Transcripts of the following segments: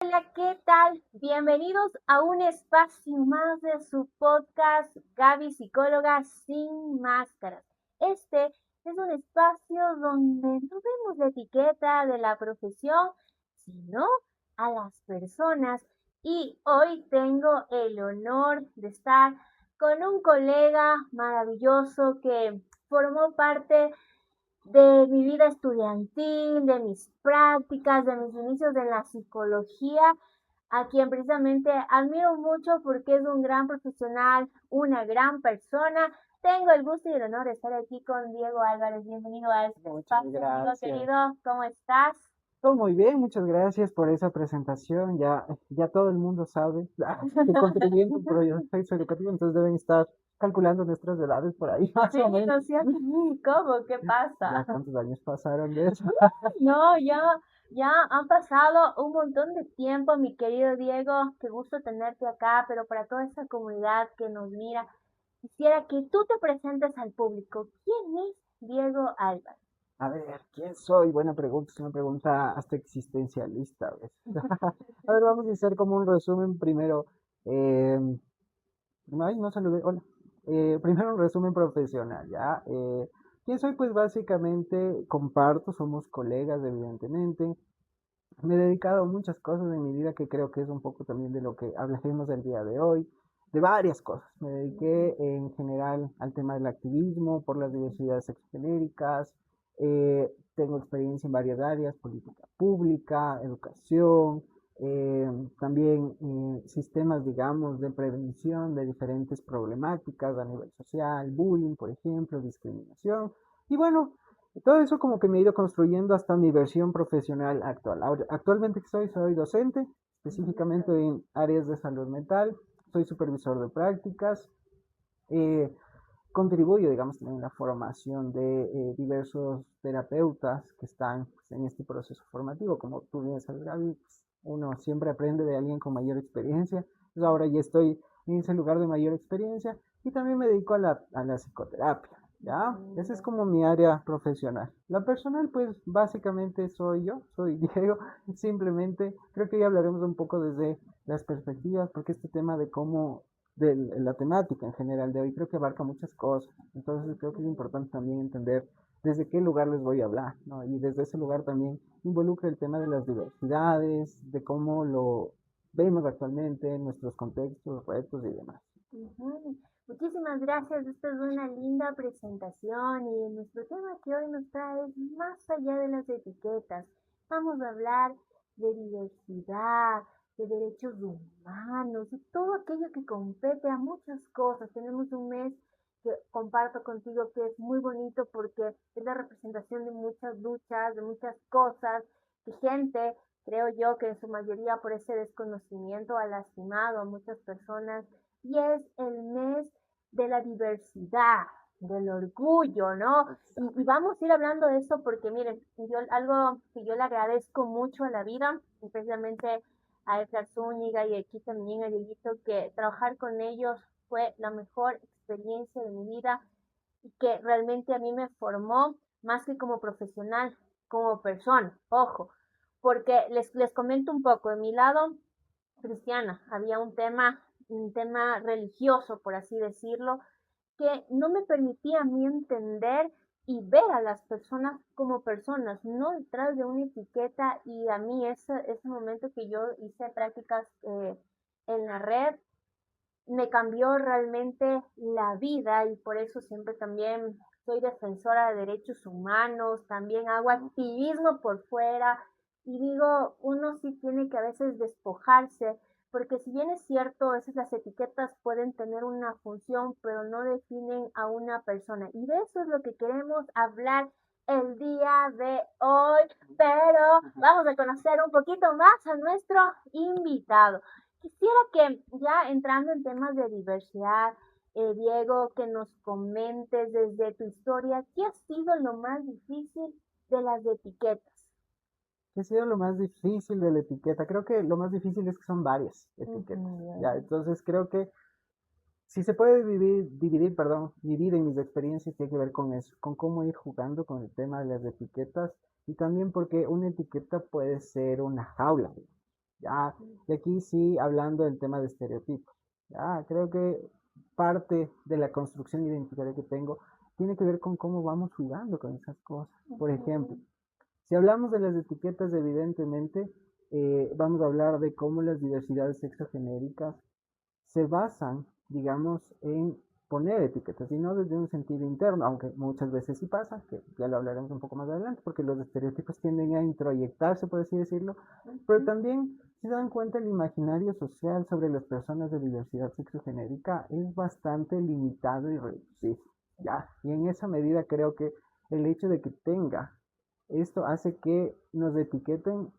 Hola, ¿qué tal? Bienvenidos a un espacio más de su podcast Gaby Psicóloga sin máscaras. Este es un espacio donde no vemos la etiqueta de la profesión, sino a las personas. Y hoy tengo el honor de estar con un colega maravilloso que formó parte de mi vida estudiantil, de mis prácticas, de mis inicios en la psicología, a quien precisamente admiro mucho porque es un gran profesional, una gran persona. Tengo el gusto y el honor de estar aquí con Diego Álvarez. Bienvenido a este Muchas espacio, amigo gracias. querido. ¿Cómo estás? Todo muy bien, muchas gracias por esa presentación. Ya todo el mundo sabe que contribuí en tu proyecto educativo, entonces deben estar calculando nuestras edades por ahí, más Sí, o menos. ¿no es cierto? ¿Cómo? ¿Qué Ya pasa? cuántos años pasaron de eso. No, ya han pasado un montón de tiempo, mi querido Diego. Qué gusto tenerte acá, pero para toda esta comunidad que nos mira, quisiera que tú te presentes al público. ¿Quién es Diego Álvarez? A ver, ¿quién soy? Buena pregunta, es una pregunta hasta existencialista a veces. A ver, vamos a hacer como un resumen primero. Eh, Ay, no saludé, hola. Primero un resumen profesional, ¿ya? ¿Quién soy? Pues básicamente comparto, somos colegas, evidentemente. Me he dedicado a muchas cosas en mi vida que creo que es un poco también de lo que hablaremos el día de hoy, de varias cosas. Me dediqué en general al tema del activismo por las diversidades sexogenéricas. Tengo experiencia en varias áreas, política pública, educación, también sistemas, digamos, de prevención de diferentes problemáticas a nivel social, bullying, por ejemplo, discriminación. Y bueno, todo eso como que me he ido construyendo hasta mi versión profesional actual. Ahora, actualmente que soy docente, específicamente en áreas de salud mental, soy supervisor de prácticas, eh, contribuyo, digamos, en la formación de diversos terapeutas que están pues, en este proceso formativo. Como tú bien sabes, Gaby, pues, uno siempre aprende de alguien con mayor experiencia. Pues ahora ya estoy en ese lugar de mayor experiencia y también me dedico a la psicoterapia. ¿Ya? Esa es como mi área profesional. La personal, pues básicamente soy yo, soy Diego. Simplemente creo que ya hablaremos un poco desde las perspectivas, porque este tema de cómo de la temática en general de hoy creo que abarca muchas cosas. Entonces creo que es importante también entender desde qué lugar les voy a hablar, ¿no? Y desde ese lugar también involucra el tema de las diversidades, de cómo lo vemos actualmente, nuestros contextos, retos y demás. Ujú. Muchísimas gracias, esta es una linda presentación y nuestro tema que hoy nos trae es más allá de las etiquetas. Vamos a hablar de diversidad, de derechos humanos, de todo aquello que compete a muchas cosas. Tenemos un mes que comparto contigo que es muy bonito porque es la representación de muchas luchas, de muchas cosas, que gente, creo yo, que en su mayoría por ese desconocimiento ha lastimado a muchas personas y es el mes de la diversidad, del orgullo, ¿no? Y vamos a ir hablando de eso porque miren, yo algo que yo le agradezco mucho a la vida, y precisamente a Edgar Zúñiga y aquí también a Dieguito, que trabajar con ellos fue la mejor experiencia de mi vida y que realmente a mí me formó más que como profesional, como persona, ojo, porque les comento un poco, de mi lado cristiana, había un tema religioso, por así decirlo, que no me permitía a mí entender y ver a las personas como personas, no detrás de una etiqueta. Y a mí ese momento que yo hice prácticas en la red me cambió realmente la vida y por eso siempre también soy defensora de derechos humanos, también hago activismo por fuera y digo, uno sí tiene que a veces despojarse, porque si bien es cierto, a veces las etiquetas pueden tener una función, pero no definen a una persona. Y de eso es lo que queremos hablar el día de hoy, pero vamos a conocer un poquito más a nuestro invitado. Quisiera que ya entrando en temas de diversidad, Diego, que nos comentes desde tu historia, ¿qué ha sido lo más difícil de las etiquetas? ¿Qué ha sido lo más difícil de la etiqueta? Creo que lo más difícil es que son varias etiquetas. Ya, Ujú. entonces creo que si se puede dividir, perdón, mi vida y mis experiencias tiene que ver con eso, con cómo ir jugando con el tema de las etiquetas y también porque una etiqueta puede ser una jaula. Ya, y aquí sí, hablando del tema de estereotipos. Ya, creo que parte de la construcción identitaria que tengo tiene que ver con cómo vamos jugando con esas cosas. Por ejemplo, si hablamos de las etiquetas, evidentemente, vamos a hablar de cómo las diversidades sexogenéricas se basan, digamos, en poner etiquetas y no desde un sentido interno, aunque muchas veces sí pasa, que ya lo hablaremos un poco más adelante, porque los estereotipos tienden a introyectarse, por así decirlo, pero también, si se dan cuenta, el imaginario social sobre las personas de diversidad sexogenérica es bastante limitado y reducido, ¿ya? Y en esa medida creo que el hecho de que tenga esto hace que nos etiqueten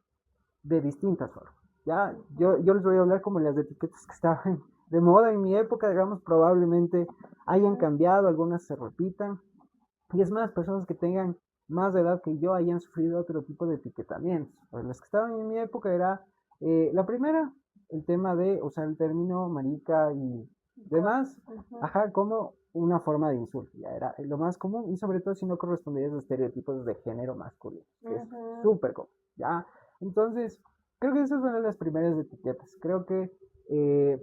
de distintas formas. Ya, yo les voy a hablar como las etiquetas que estaban de moda en mi época, digamos, probablemente hayan cambiado, algunas se repitan. Y es más, personas que tengan más de edad que yo hayan sufrido otro tipo de etiquetamientos. Pues las que estaban en mi época era la primera, el tema de usar el término marica y demás, ajá, como una forma de insulto, ya era lo más común y sobre todo si no correspondía a los estereotipos de género masculino, que es súper común, ya. Entonces, creo que esas fueron las primeras etiquetas. Creo que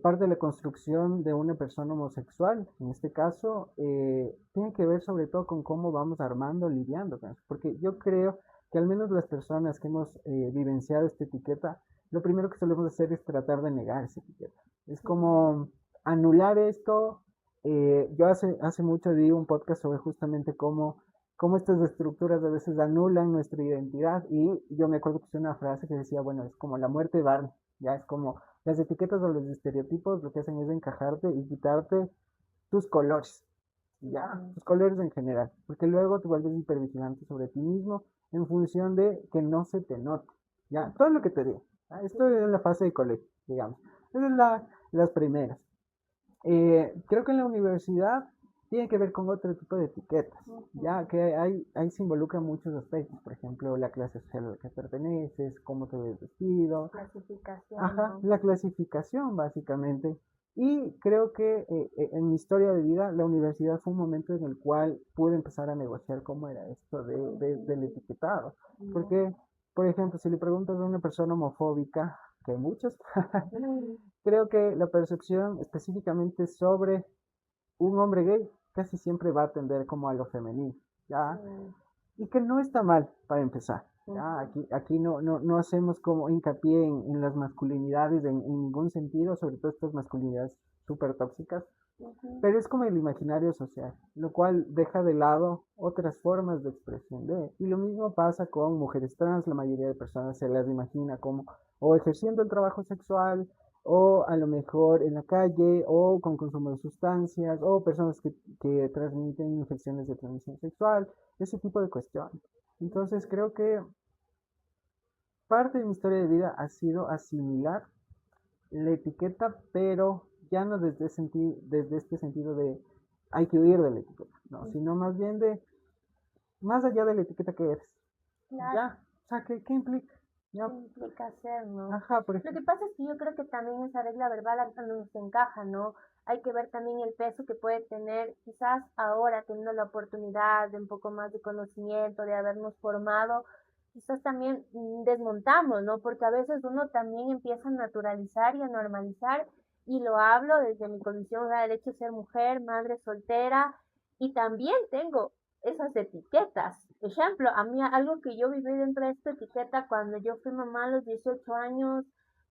parte de la construcción de una persona homosexual, en este caso, tiene que ver sobre todo con cómo vamos armando, lidiando con eso. Porque yo creo que al menos las personas que hemos vivenciado esta etiqueta, lo primero que solemos hacer es tratar de negar esa etiqueta. Es como anular esto. Yo hace mucho di un podcast sobre justamente cómo estas estructuras a veces anulan nuestra identidad y yo me acuerdo que usé una frase que decía, bueno, es como la muerte de Barney, ya es como las etiquetas o los estereotipos lo que hacen es encajarte y quitarte tus colores, ya, tus colores en general, porque luego te vuelves hipervigilante sobre ti mismo en función de que no se te note, ya, todo lo que te digo. Esto es la fase de colegio, digamos. Esas son las primeras. Creo que en la universidad tiene que ver con otro tipo de etiquetas, ya que ahí se involucran muchos aspectos, por ejemplo, la clase social a la que perteneces, cómo te ves vestido, Clasificación, ajá, ¿no? la clasificación básicamente. Y creo que en mi historia de vida, la universidad fue un momento en el cual pude empezar a negociar cómo era esto del etiquetado. Porque, por ejemplo, si le preguntas a una persona homofóbica, que hay muchas, creo que la percepción específicamente sobre un hombre gay casi siempre va a tender como a lo femenino, ¿ya? Y que no está mal para empezar. ¿Ya? Aquí no hacemos como hincapié en las masculinidades en ningún sentido, sobre todo estas masculinidades súper tóxicas, pero es como el imaginario social, lo cual deja de lado otras formas de expresión de. Y lo mismo pasa con mujeres trans, la mayoría de personas se las imagina como o ejerciendo el trabajo sexual, o a lo mejor en la calle, o con consumo de sustancias, o personas que transmiten infecciones de transmisión sexual, ese tipo de cuestiones. Entonces creo que parte de mi historia de vida ha sido asimilar la etiqueta, pero ya no desde este sentido de hay que huir de la etiqueta, no, sino más bien de más allá de la etiqueta que eres. Claro. Ya, o sea, ¿qué implica? Ya. ¿Qué implica hacer, no? Ajá, por Lo que ejemplo. pasa es que yo creo que también esa regla verbal no nos encaja, ¿no? Hay que ver también el peso que puede tener, quizás ahora teniendo la oportunidad de un poco más de conocimiento, de habernos formado, quizás también desmontamos, ¿no? Porque a veces uno también empieza a naturalizar y a normalizar, y lo hablo desde mi condición, o sea, el hecho de ser mujer, madre soltera, y también tengo esas etiquetas. Ejemplo, a mí algo que yo viví dentro de esta etiqueta cuando yo fui mamá a los 18 años,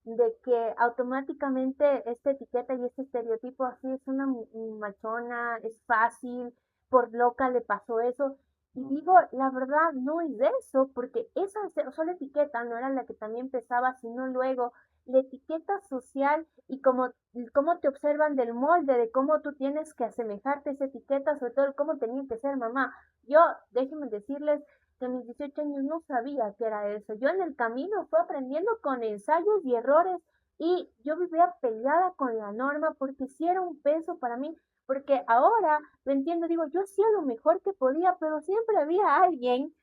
de que automáticamente esta etiqueta y este estereotipo así es una machona, es fácil, por loca le pasó eso. Y digo, la verdad no es de eso, porque esa sola etiqueta no era la que también pesaba, sino luego la etiqueta social y cómo te observan del molde, de cómo tú tienes que asemejarte a esa etiqueta, sobre todo cómo tenía que ser mamá. Yo, déjenme decirles que a mis 18 años no sabía qué era eso. Yo en el camino fui aprendiendo con ensayos y errores y yo vivía peleada con la norma porque sí era un peso para mí, porque ahora lo entiendo, digo, yo hacía lo mejor que podía, pero siempre había alguien,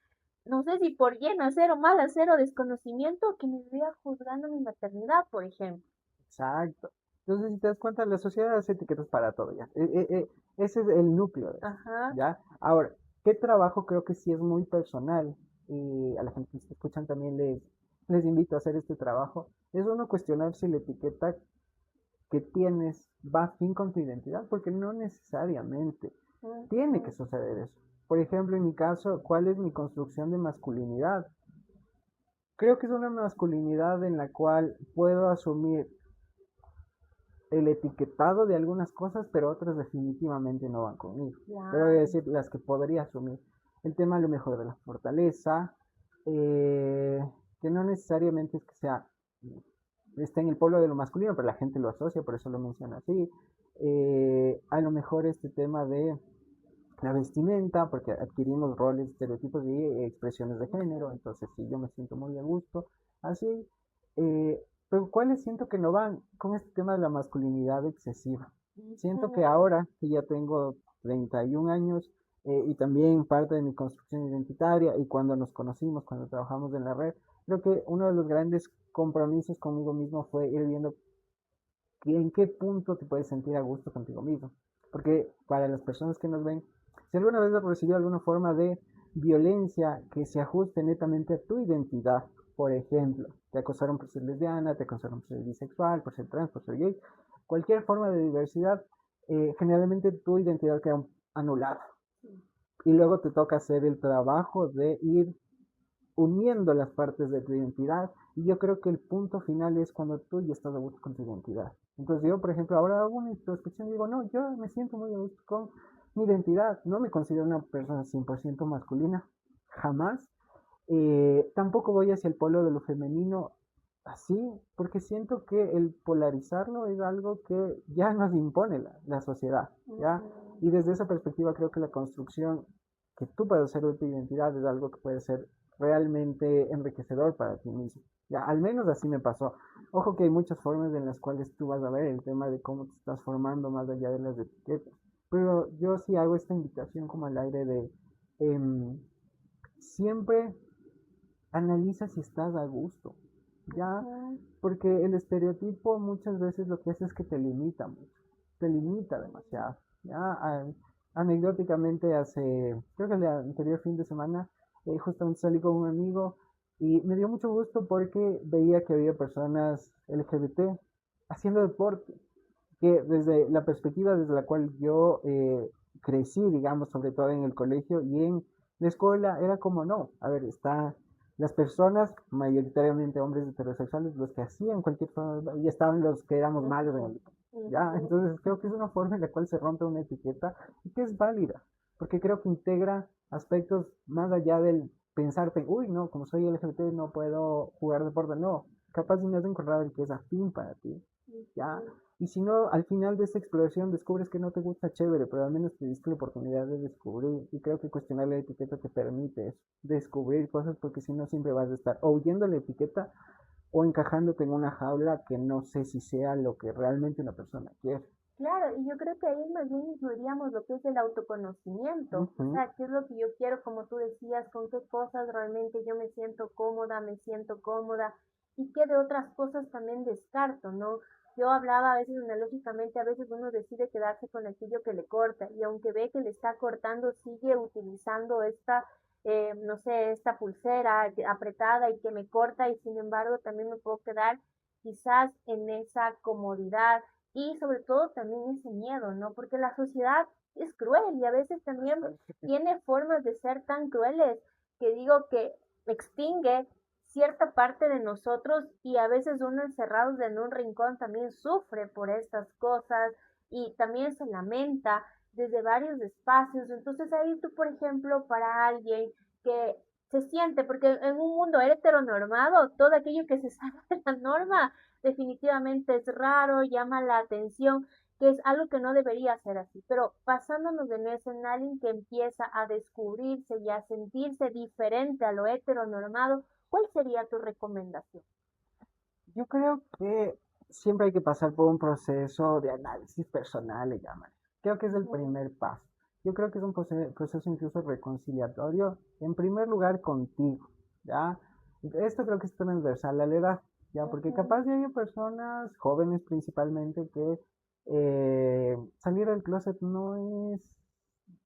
no sé si por bien hacer o mal hacer o desconocimiento, que me vivía juzgando mi maternidad, por ejemplo. Exacto. Entonces, si te das cuenta, la sociedad hace etiquetas para todo ya. Ese es el núcleo de esto, Ajá. ¿ya? Ahora, ¿qué trabajo creo que sí es muy personal? Y a la gente que escuchan también les invito a hacer este trabajo, es uno cuestionar si la etiqueta que tienes va fin con tu identidad, porque no necesariamente tiene que Ujú. suceder eso. Por ejemplo, en mi caso, ¿cuál es mi construcción de masculinidad? Creo que es una masculinidad en la cual puedo asumir el etiquetado de algunas cosas, pero otras definitivamente no van conmigo. Pero voy a Claro. decir las que podría asumir. El tema a lo mejor de la fortaleza, que no necesariamente es que sea, está en el polo de lo masculino, pero la gente lo asocia, por eso lo menciona así. A lo mejor este tema de la vestimenta, porque adquirimos roles, estereotipos y expresiones de género, entonces sí, yo me siento muy a gusto, así, eh, pero ¿cuáles siento que no van con este tema de la masculinidad excesiva? Siento que Ujú. ahora que ya tengo 31 años y también parte de mi construcción identitaria y cuando nos conocimos, cuando trabajamos en la red, creo que uno de los grandes compromisos conmigo mismo fue ir viendo en qué punto te puedes sentir a gusto contigo mismo. Porque para las personas que nos ven, si alguna vez has recibido alguna forma de violencia que se ajuste netamente a tu identidad, por ejemplo, te acosaron por ser lesbiana, te acosaron por ser bisexual, por ser trans, por ser gay, cualquier forma de diversidad, generalmente tu identidad queda anulada. Y luego te toca hacer el trabajo de ir uniendo las partes de tu identidad. Y yo creo que el punto final es cuando tú ya estás a gusto con tu identidad. Entonces yo, por ejemplo, ahora hago una introspección y digo, no, yo me siento muy a gusto con mi identidad. No me considero una persona 100% masculina, jamás. Tampoco voy hacia el polo de lo femenino así, porque siento que el polarizarlo es algo que ya nos impone la sociedad, ¿ya? Ujú. Y desde esa perspectiva creo que la construcción que tú puedes hacer de tu identidad es algo que puede ser realmente enriquecedor para ti mismo. Ya, al menos así me pasó. Ojo que hay muchas formas en las cuales tú vas a ver el tema de cómo te estás formando más allá de las etiquetas. Pero yo sí hago esta invitación como al aire de siempre analiza si estás a gusto, ¿ya? Ujú. Porque el estereotipo muchas veces lo que hace es que te limita mucho, te limita demasiado, ¿ya? Anecdóticamente creo que el anterior fin de semana, justamente salí con un amigo y me dio mucho gusto porque veía que había personas LGBT haciendo deporte, que desde la perspectiva desde la cual yo crecí, digamos, sobre todo en el colegio y en la escuela, era como no, a ver, está las personas, mayoritariamente hombres heterosexuales, los que hacían cualquier forma, y estaban los que éramos malos en Ujú. el ya, Ujú. entonces creo que es una forma en la cual se rompe una etiqueta y que es válida, porque creo que integra aspectos más allá del pensarte, uy, no, como soy LGBT no puedo jugar deporte, no, capaz si me has encontrado el que es afín para ti, ya, Ujú. y si no, al final de esa exploración descubres que no te gusta, chévere, pero al menos te diste la oportunidad de descubrir. Y creo que cuestionar la etiqueta te permite eso, descubrir cosas, porque si no, siempre vas a estar o huyendo la etiqueta o encajándote en una jaula que no sé si sea lo que realmente una persona quiere. Claro, y yo creo que ahí más bien incluiríamos lo que es el autoconocimiento, o Ujú, sea, qué es lo que yo quiero, como tú decías, con qué cosas realmente yo me siento cómoda, me siento cómoda, y qué de otras cosas también descarto, ¿no? Yo hablaba a veces analógicamente, a veces uno decide quedarse con aquello que le corta, y aunque ve que le está cortando, sigue utilizando esta, no sé, esta pulsera apretada y que me corta, y sin embargo también me puedo quedar quizás en esa comodidad y sobre todo también ese miedo, ¿no? Porque la sociedad es cruel y a veces también tiene formas de ser tan crueles que digo que extingue cierta parte de nosotros y a veces uno encerrados en un rincón también sufre por estas cosas y también se lamenta desde varios espacios. Entonces ahí tú, por ejemplo, para alguien que se siente, porque en un mundo heteronormado, todo aquello que se sale de la norma definitivamente es raro, llama la atención, que es algo que no debería ser así. Pero basándonos en eso, en alguien que empieza a descubrirse y a sentirse diferente a lo heteronormado, ¿cuál sería tu recomendación? Yo creo que siempre hay que pasar por un proceso de análisis personal, le llaman. Creo que es el Ujú. primer paso. Yo creo que es un proceso incluso reconciliatorio, en primer lugar contigo, ¿ya? Esto creo que es transversal a la edad, ¿ya? Porque Ujú. capaz de hay personas, jóvenes principalmente, que salir del closet no es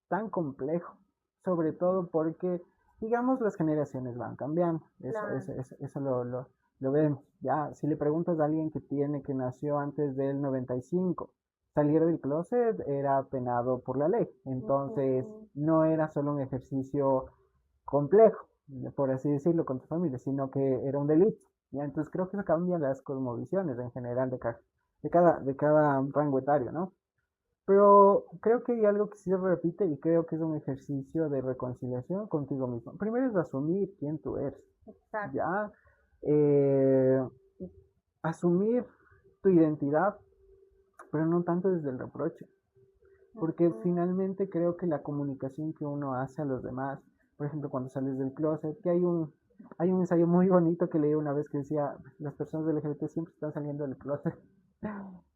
tan complejo, sobre todo porque digamos, las generaciones van cambiando. Claro. Eso lo vemos. Ya, si le preguntas a alguien que nació antes del 95, salir del closet era penado por la ley. Entonces, Ujú. no era solo un ejercicio complejo, por así decirlo, con tu familia, sino que era un delito. ¿Ya? Entonces, creo que eso cambia las cosmovisiones en general de cada rango etario, ¿no? Pero creo que hay algo que sí se repite y creo que es un ejercicio de reconciliación contigo mismo. Primero es asumir quién tú eres, Exacto. ¿ya? Eh, asumir tu identidad, pero no tanto desde el reproche, porque Ujú. finalmente creo que la comunicación que uno hace a los demás, por ejemplo, cuando sales del closet, que hay un ensayo muy bonito que leí una vez que decía, las personas LGBT siempre están saliendo del closet,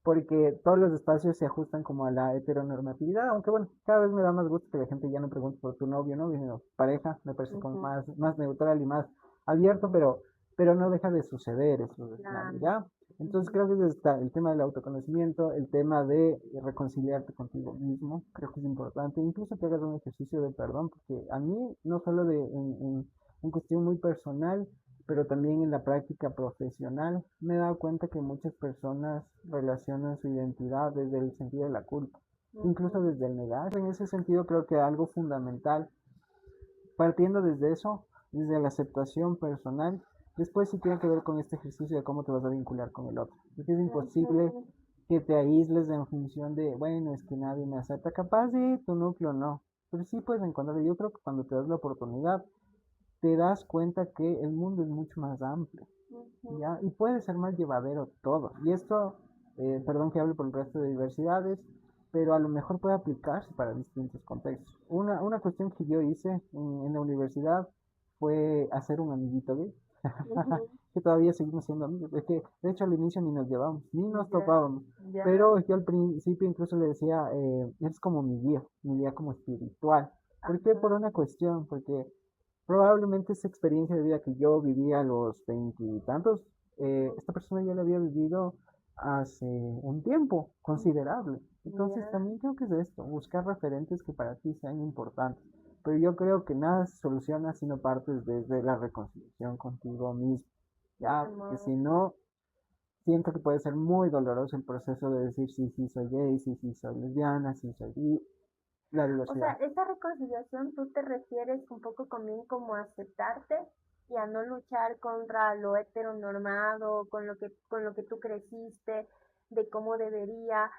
porque todos los espacios se ajustan como a la heteronormatividad, aunque bueno, cada vez me da más gusto que la gente ya no pregunte por tu novio, ¿no? Sino pareja, me parece como Ujú. más neutral y más abierto, pero no deja de suceder eso, Claro. ¿ya? Entonces Ujú. creo que está el tema del autoconocimiento, el tema de reconciliarte contigo mismo, creo que es importante, incluso que hagas un ejercicio de perdón, porque a mí, no solo en cuestión muy personal, pero también en la práctica profesional me he dado cuenta que muchas personas relacionan su identidad desde el sentido de la culpa, incluso Ujú. desde el negar. En ese sentido creo que algo fundamental, partiendo desde eso, desde la aceptación personal, después sí tiene que ver con este ejercicio de cómo te vas a vincular con el otro. Porque es imposible Ujú. que te aísles en función de, bueno, es que nadie me acepta, capaz de tu núcleo no, pero sí puedes encontrar, yo creo que cuando te das la oportunidad, te das cuenta que el mundo es mucho más amplio, Ujú. ¿ya? Y puede ser más llevadero todo. Y esto, perdón que hable por el resto de diversidades, pero a lo mejor puede aplicarse para distintos contextos. Una cuestión que yo hice en la universidad fue hacer un amiguito gay, Ujú. que todavía seguimos siendo amigos. Es que, de hecho, al inicio ni nos llevamos, ni nos Ya, topábamos. ya. Pero yo al principio incluso le decía, eres como mi guía como espiritual. ¿Por qué? Por Ajá. una cuestión, porque probablemente esa experiencia de vida que yo viví a los veintitantos, Ujú. esta persona ya la había vivido hace un tiempo considerable. Entonces Ya. también creo que es esto, buscar referentes que para ti sean importantes. Pero yo creo que nada se soluciona si no partes desde la reconciliación contigo mismo. Mi Ya, porque amor. si no, siento que puede ser muy doloroso el proceso de decir sí, sí soy gay, sí, sí soy lesbiana, sí soy bi, la O sea, diversidad. esa reconciliación tú te refieres un poco también como a aceptarte y a no luchar contra lo heteronormado, con lo que tú creciste, de cómo debería.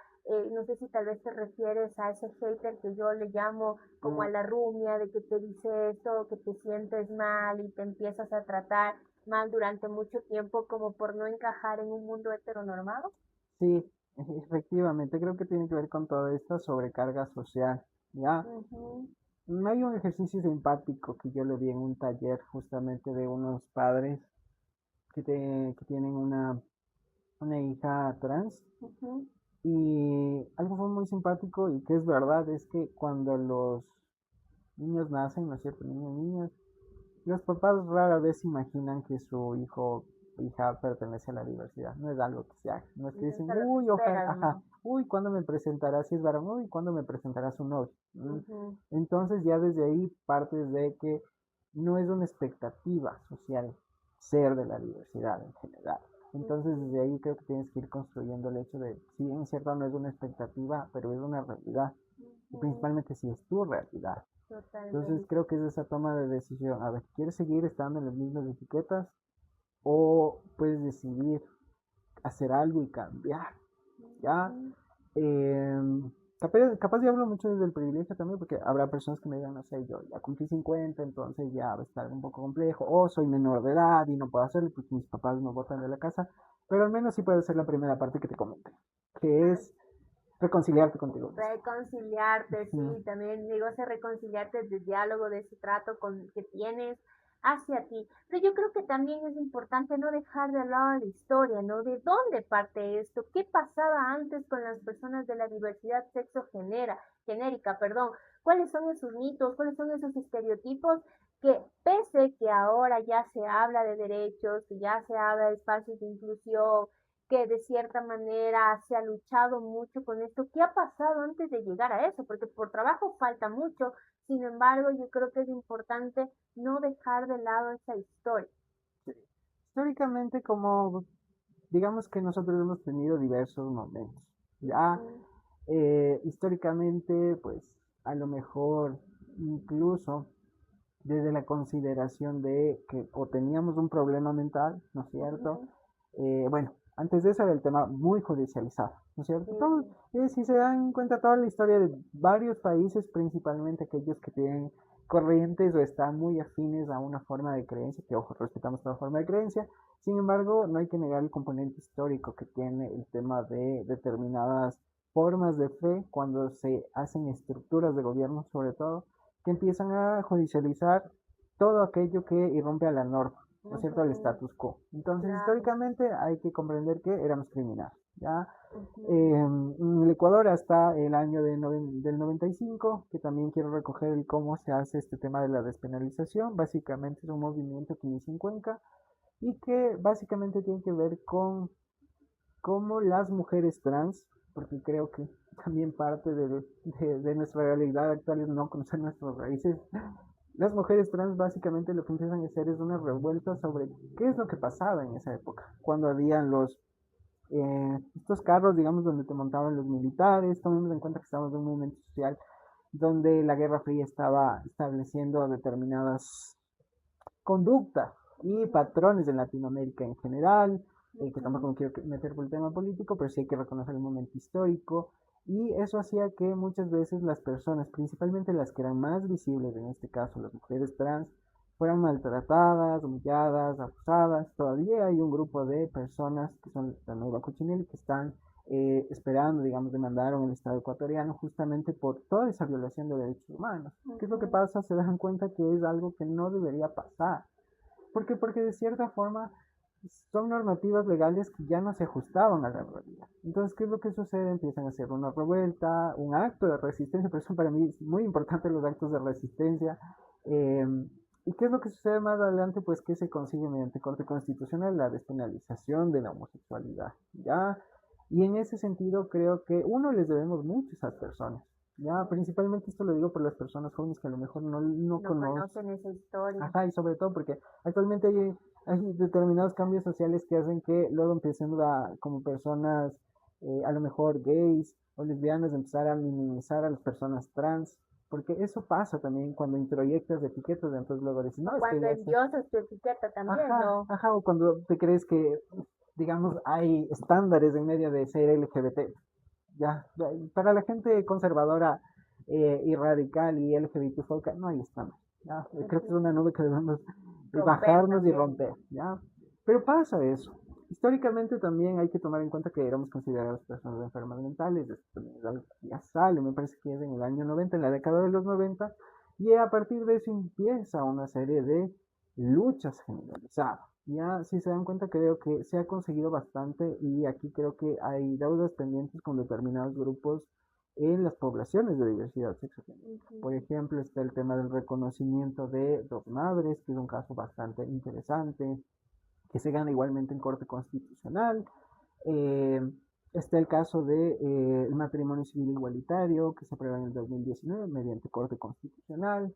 No sé si tal vez te refieres a ese hater que yo le llamo como a Mm, la rumia, de que te dice esto, que te sientes mal y te empiezas a tratar mal durante mucho tiempo como por no encajar en un mundo heteronormado. sí, efectivamente, creo que tiene que ver con toda esta sobrecarga social, ¿ya? Ujú. Hay un ejercicio simpático que yo lo vi en un taller justamente de unos padres que tienen una hija trans Ujú. y algo fue muy simpático y que es verdad, es que cuando los niños nacen, ¿no es cierto? Niños, niñas, los papás rara vez imaginan que su hijo o hija pertenece a la diversidad. No es algo que se haga. No es que Eso dicen, es lo que uy, ojalá, esperas, ajá, ¿no? uy, ¿cuándo me presentará si es varón? Uy, ¿cuándo me presentará su novio? Ujú. Entonces ya desde ahí partes de que no es una expectativa social ser de la diversidad en general. Entonces Ujú. desde ahí creo que tienes que ir construyendo el hecho de, si bien es cierto, no es una expectativa, pero es una realidad. Y Ujú. principalmente si es tu realidad. Entonces Totalmente. creo que es esa toma de decisión. A ver, ¿quieres seguir estando en las mismas etiquetas? O puedes decidir hacer algo y cambiar, ¿ya? Ujú. Eh, capaz yo hablo mucho desde el privilegio también, porque habrá personas que me digan, no sé, yo ya cumplí 50, entonces ya va a estar un poco complejo, o soy menor de edad y no puedo hacerlo porque mis papás me botan de la casa, pero al menos sí puede ser la primera parte que te comenté, que es reconciliarte contigo mismo. Reconciliarte, Ujú. sí, también digo ese reconciliarte de diálogo, de ese trato que tienes hacia ti. Pero yo creo que también es importante no dejar de lado la historia, ¿no? ¿De dónde parte esto? ¿Qué pasaba antes con las personas de la diversidad genérica, perdón? ¿Cuáles son esos mitos? ¿Cuáles son esos estereotipos que pese que ahora ya se habla de derechos, que ya se habla de espacios de inclusión, que de cierta manera se ha luchado mucho con esto. ¿Qué ha pasado antes de llegar a eso? Porque por trabajo falta mucho, sin embargo, yo creo que es importante no dejar de lado esa historia. Históricamente, como digamos que nosotros hemos tenido diversos momentos. Ya Ujú, históricamente, pues a lo mejor incluso desde la consideración de que o teníamos un problema mental, ¿no es cierto? ujú, Bueno, antes de eso era el tema muy judicializado, ¿no es cierto? Todo, sí, si se dan cuenta toda la historia de varios países, principalmente aquellos que tienen corrientes o están muy afines a una forma de creencia, que ojo, respetamos toda forma de creencia, sin embargo, no hay que negar el componente histórico que tiene el tema de determinadas formas de fe cuando se hacen estructuras de gobierno, sobre todo, que empiezan a judicializar todo aquello que irrumpe a la norma, ¿no es cierto?, al ujú, status quo. Entonces, claro, históricamente hay que comprender que éramos criminales, ¿ya? ujú, En el Ecuador hasta el año del 95, que también quiero recoger el cómo se hace este tema de la despenalización. Básicamente es un movimiento que inicia en Cuenca y que básicamente tiene que ver con cómo las mujeres trans, porque creo que también parte de nuestra realidad actual es no conocer nuestras raíces. Las mujeres trans básicamente lo que empiezan a hacer es una revuelta sobre qué es lo que pasaba en esa época, cuando habían estos carros, digamos, donde te montaban los militares. Tomemos en cuenta que estamos en un momento social donde la Guerra Fría estaba estableciendo determinadas conductas y patrones en Latinoamérica en general, que tampoco ujú, me quiero meter por el tema político, pero sí hay que reconocer el momento histórico, y eso hacía que muchas veces las personas, principalmente las que eran más visibles, en este caso las mujeres trans, fueran maltratadas, humilladas, abusadas. Todavía hay un grupo de personas que son la nueva cochinilla que están esperando, digamos, demandaron el Estado ecuatoriano justamente por toda esa violación de derechos humanos. ¿Qué es lo que ujú, pasa? Se dan cuenta que es algo que no debería pasar. ¿Por qué? Porque de cierta forma son normativas legales que ya no se ajustaban a la realidad. Entonces, ¿qué es lo que sucede? Empiezan a hacer una revuelta, un acto de resistencia, por eso para mí es muy importante los actos de resistencia. Eh, ¿Y qué es lo que sucede más adelante? Pues que se consigue mediante Corte Constitucional la despenalización de la homosexualidad, ¿ya? Y en ese sentido creo que uno les debemos mucho a esas personas, ¿ya? Principalmente esto lo digo por las personas jóvenes que a lo mejor no no conocen. conocen esa historia. Ajá, y sobre todo porque actualmente hay determinados cambios sociales que hacen que luego empiecen como personas, a lo mejor gays o lesbianas, empezar a minimizar a las personas trans, porque eso pasa también cuando introyectas etiquetas, entonces luego dices, O no, es que cuando ya sé. endiosas tu etiqueta también, Ajá, ¿no? ajá, o cuando te crees que, digamos, hay estándares en medio de ser LGBT. Ya, para la gente conservadora y radical y LGBTfóbica no hay estándar. ¿Ya? Creo que es Ujú, una nube que debemos romper bajarnos y también. romper, ¿ya? Pero pasa eso. Históricamente también hay que tomar en cuenta que éramos consideradas personas enfermas mentales. Esto también es algo que ya sale, me parece que es en el año 90, en la década de los 90, y a partir de eso empieza una serie de luchas generalizadas. Ya, si se dan cuenta, creo que se ha conseguido bastante y aquí creo que hay deudas pendientes con determinados grupos en las poblaciones de diversidad sexogenérica. Por Ujú, ejemplo, está el tema del reconocimiento de dos madres, que es un caso bastante interesante, que se gana igualmente en Corte Constitucional. Eh, Está el caso de el matrimonio civil igualitario, que se aprueba en el 2019 mediante Corte Constitucional.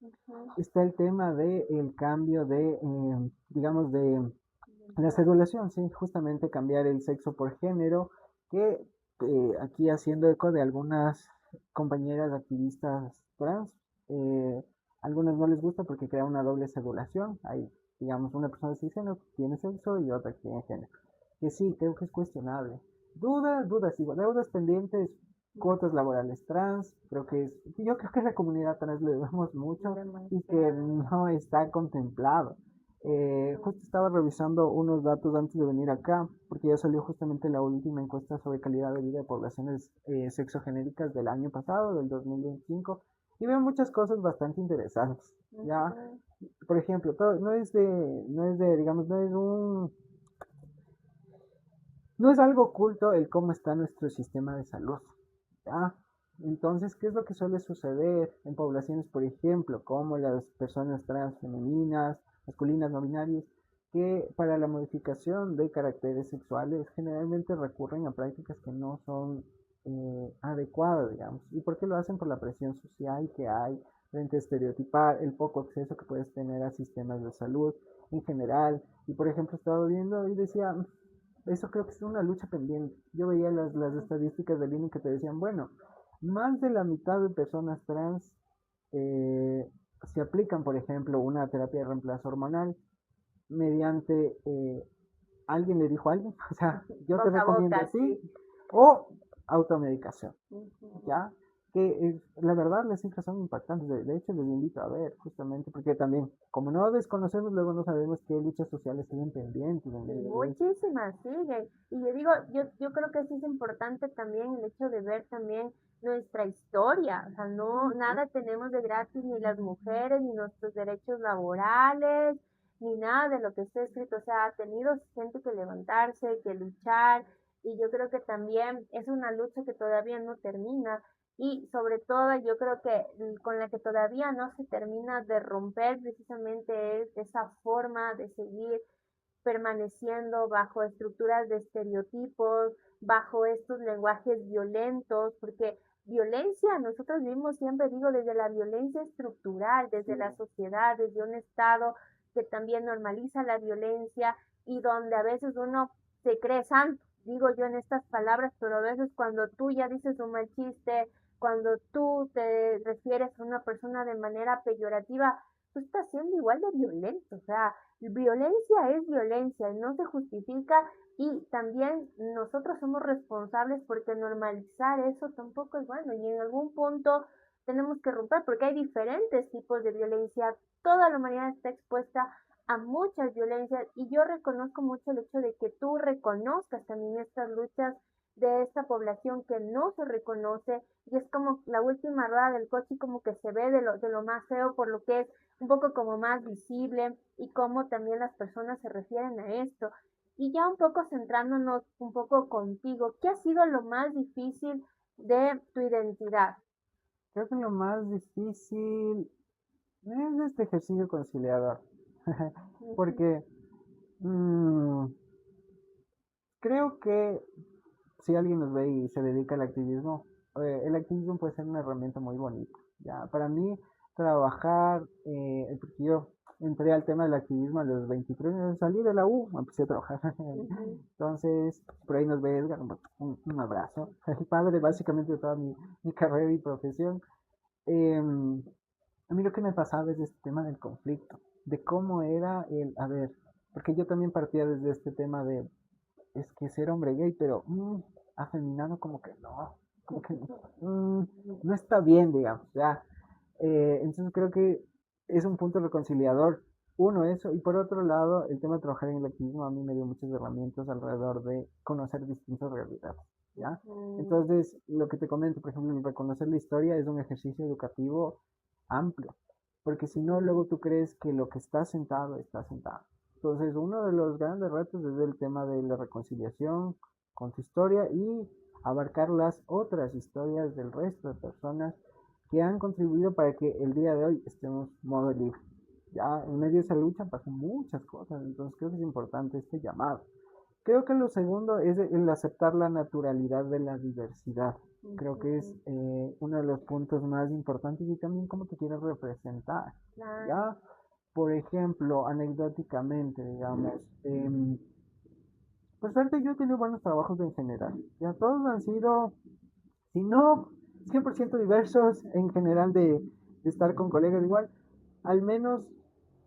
ujú. Está el tema de el cambio digamos, de la Identidad. cedulación, sí, justamente cambiar el sexo por género, que aquí haciendo eco de algunas compañeras activistas trans, eh, algunas no les gusta porque crea una doble cedulación. Hay, digamos, una persona cisgénero que tiene sexo y otra que tiene género. Que sí, creo que es cuestionable. Dudas, igual, deudas pendientes, cuotas laborales trans, yo creo que a la comunidad trans le debemos mucho y que Demasiado. no está contemplado. Justo estaba revisando unos datos antes de venir acá, porque ya salió justamente la última encuesta sobre calidad de vida de poblaciones sexogenéricas del año pasado, del 2025, y veo muchas cosas bastante interesantes. Ya, Ujú, por ejemplo, digamos, no es algo oculto el cómo está nuestro sistema de salud. ¿Ya? Entonces, ¿qué es lo que suele suceder en poblaciones, por ejemplo, como las personas trans femeninas, masculinas, no binarias, que para la modificación de caracteres sexuales generalmente recurren a prácticas que no son adecuadas, digamos. ¿Y por qué lo hacen? Por la presión social que hay frente a estereotipar, el poco acceso que puedes tener a sistemas de salud en general. Y por ejemplo, estaba viendo y decía, eso creo que es una lucha pendiente. Yo veía las estadísticas del INE que te decían, bueno, más de la mitad de personas trans eh, se aplican, por ejemplo, una terapia de reemplazo hormonal mediante alguien le dijo a alguien, o sea, yo te Boca a recomiendo boca, así, sí. o automedicación, Ujú. ¿ya? Que la verdad las cifras son impactantes, de hecho les invito a ver, justamente, porque también, como no desconocemos, luego no sabemos qué luchas sociales tienen pendientes en Y medio de eso. muchísimas siguen. Y yo digo, yo creo que sí es importante también el hecho de ver también nuestra historia. O sea, no, nada tenemos de gratis, ni las mujeres, ni nuestros derechos laborales, ni nada de lo que esté escrito. O sea, ha tenido gente que levantarse, que luchar. Y yo creo que también es una lucha que todavía no termina. Y sobre todo, yo creo que con la que todavía no se termina de romper precisamente es esa forma de seguir permaneciendo bajo estructuras de estereotipos, bajo estos lenguajes violentos, porque violencia, nosotros vivimos siempre, digo, desde la violencia estructural, desde la sociedad, desde un Estado que también normaliza la violencia y donde a veces uno se cree santo, digo yo en estas palabras, pero a veces cuando tú ya dices un mal chiste, cuando tú te refieres a una persona de manera peyorativa, tú estás siendo igual de violento, o sea, violencia es violencia y no se justifica y también nosotros somos responsables porque normalizar eso tampoco es bueno y en algún punto tenemos que romper porque hay diferentes tipos de violencia. Toda la humanidad está expuesta a muchas violencias y yo reconozco mucho el hecho de que tú reconozcas también estas luchas de esta población que no se reconoce y es como la última rueda del coche y como que se ve de lo más feo por lo que es un poco como más visible y cómo también las personas se refieren a esto. Y ya un poco centrándonos un poco contigo, ¿qué ha sido lo más difícil de tu identidad? Creo que lo más difícil es este ejercicio conciliador, Ujú, porque mm, creo que si alguien nos ve y se dedica al activismo, el activismo puede ser una herramienta muy bonita. Ya, para mí, trabajar, porque yo entré al tema del activismo a los 23 años, salí de la U, empecé a trabajar. ujú, Entonces, por ahí nos ve Edgar, un abrazo. El padre básicamente de toda mi carrera y profesión. A mí lo que me pasaba es este tema del conflicto, de cómo era a ver, porque yo también partía desde este tema de, es que ser hombre gay, pero afeminado como que no está bien, digamos, ya. Entonces creo que es un punto reconciliador, uno eso, y por otro lado, el tema de trabajar en el activismo a mí me dio muchas herramientas alrededor de conocer distintas realidades, ¿ya? ujú. Entonces, lo que te comento, por ejemplo, el reconocer la historia es un ejercicio educativo amplio, porque si no, luego tú crees que lo que está sentado está sentado. Entonces, uno de los grandes retos es el tema de la reconciliación con tu historia y abarcar las otras historias del resto de personas que han contribuido para que el día de hoy estemos modo libre. Ya en medio de esa lucha pasan muchas cosas, entonces creo que es importante este llamado. Creo que lo segundo es el aceptar la naturalidad de la diversidad. Creo que es Ujú, uno de los puntos más importantes y también cómo te quieres representar. claro. Ya, por ejemplo, anecdóticamente, digamos, por suerte yo he tenido buenos trabajos en general. Ya todos han sido, si no 100% diversos en general de estar con colegas igual, al menos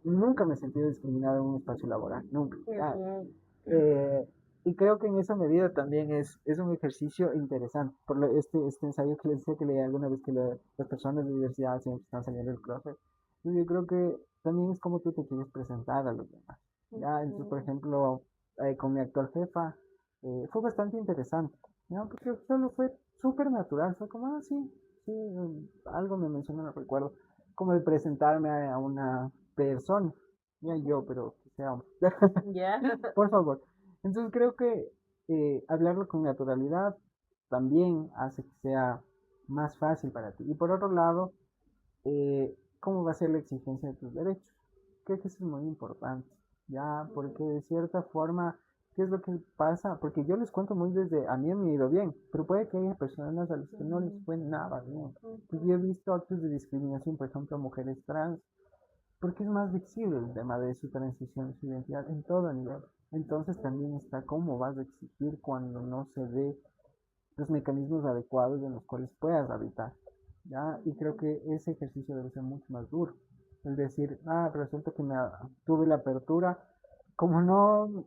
nunca me he sentido discriminado en un espacio laboral, nunca. Qué Ya, bien. eh, y creo que en esa medida también es un ejercicio interesante. Este ensayo que les decía que leí alguna vez que las personas de diversidad siempre están saliendo del closet. Yo creo que también es como tú te quieres presentar a los demás. Ya, entonces, por Ujú, ejemplo, con mi actual jefa, fue bastante interesante. ¿No? Porque solo fue súper natural. Fue como, ah, sí, sí, algo me mencionó, no recuerdo. Como de presentarme a una persona. Ya yo, ujú. pero que sea hombre. Ya. Por favor. Entonces creo que hablarlo con naturalidad también hace que sea más fácil para ti. Y por otro lado, ¿cómo va a ser la exigencia de tus derechos? Creo que eso es muy importante. ya, porque de cierta forma, ¿qué es lo que pasa? Porque yo les cuento muy desde, a mí me ha ido bien, pero puede que haya personas a las que no les fue nada bien. Y yo he visto actos de discriminación, por ejemplo, a mujeres trans, porque es más visible el tema de su transición, su identidad en todo nivel. Entonces también está cómo vas a exigir cuando no se dé los mecanismos adecuados en los cuales puedas habitar, ¿ya? Y creo que ese ejercicio debe ser mucho más duro. Es decir, resulta que tuve la apertura, como no,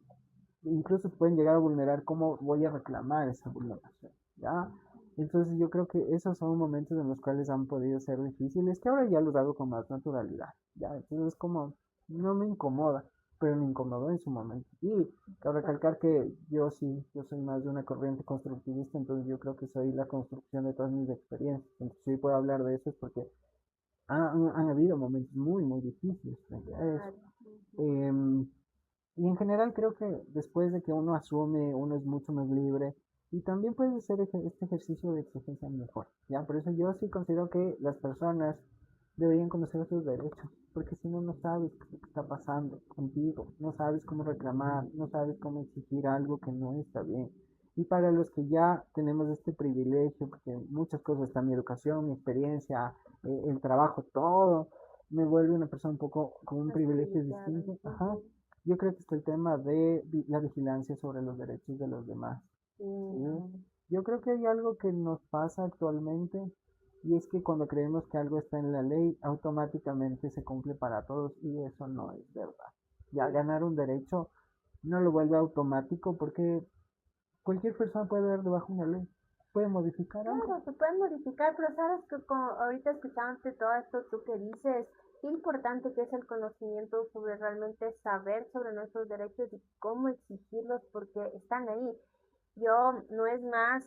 incluso pueden llegar a vulnerar, ¿cómo voy a reclamar esa vulneración? ¿Ya? Entonces yo creo que esos son momentos en los cuales han podido ser difíciles, que ahora ya los hago con más naturalidad, ¿ya? Entonces es como, no me incomoda, pero me incomodó en su momento. Y cabe recalcar que yo soy más de una corriente constructivista, entonces yo creo que soy la construcción de todas mis experiencias. Entonces si puedo hablar de eso es porque han habido momentos muy, muy difíciles frente a eso. Em, y en general creo que después de que uno asume, uno es mucho más libre y también puede ser este ejercicio de exigencia mejor, ¿ya? Por eso yo sí considero que las personas deberían conocer sus derechos, porque si no, no sabes qué está pasando contigo, no sabes cómo reclamar, no sabes cómo exigir algo que no está bien. Y para los que ya tenemos este privilegio, porque muchas cosas está mi educación, mi experiencia, el trabajo, todo, me vuelve una persona un poco con un privilegio distinto. Ajá. Yo creo que está el tema de la vigilancia sobre los derechos de los demás. ¿Sí? Yo creo que hay algo que nos pasa actualmente y es que cuando creemos que algo está en la ley, automáticamente se cumple para todos y eso no es verdad. Ya ganar un derecho no lo vuelve automático porque cualquier persona puede ver debajo una ley, puede modificar algo. Claro, se pueden modificar, pero sabes que como ahorita escuchándote todo esto, tú que dices, qué importante que es el conocimiento sobre realmente saber sobre nuestros derechos y cómo exigirlos porque están ahí. Yo no es más,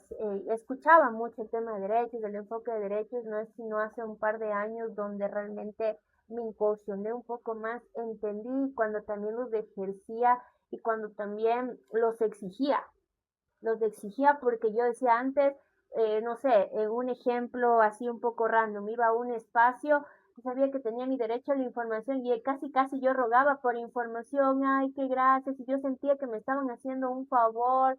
escuchaba mucho el tema de derechos, el enfoque de derechos, no es sino hace un par de años donde realmente me incursioné un poco más, entendí cuando también los ejercía y cuando también los exigía porque yo decía antes, no sé, un ejemplo así un poco random, iba a un espacio, sabía que tenía mi derecho a la información y casi casi yo rogaba por información, ay, qué gracias, y yo sentía que me estaban haciendo un favor,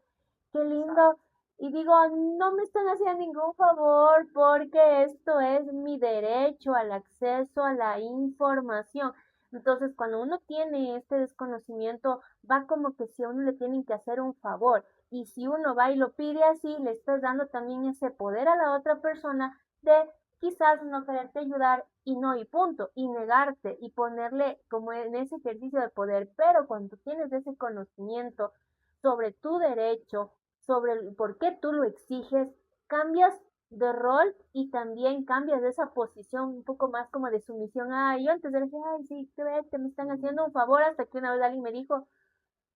qué lindo, y digo, no me están haciendo ningún favor porque esto es mi derecho al acceso a la información. Entonces, cuando uno tiene este desconocimiento, va como que si a uno le tienen que hacer un favor. Y si uno va y lo pide así, le estás dando también ese poder a la otra persona de quizás no quererte ayudar y no, y punto, y negarte y ponerle como en ese ejercicio de poder. Pero cuando tienes ese conocimiento sobre tu derecho, sobre el por qué tú lo exiges, cambias de rol y también cambias de esa posición un poco más como de sumisión. Ay, yo antes decía, ay, sí, te me están haciendo un favor, hasta que una vez alguien me dijo,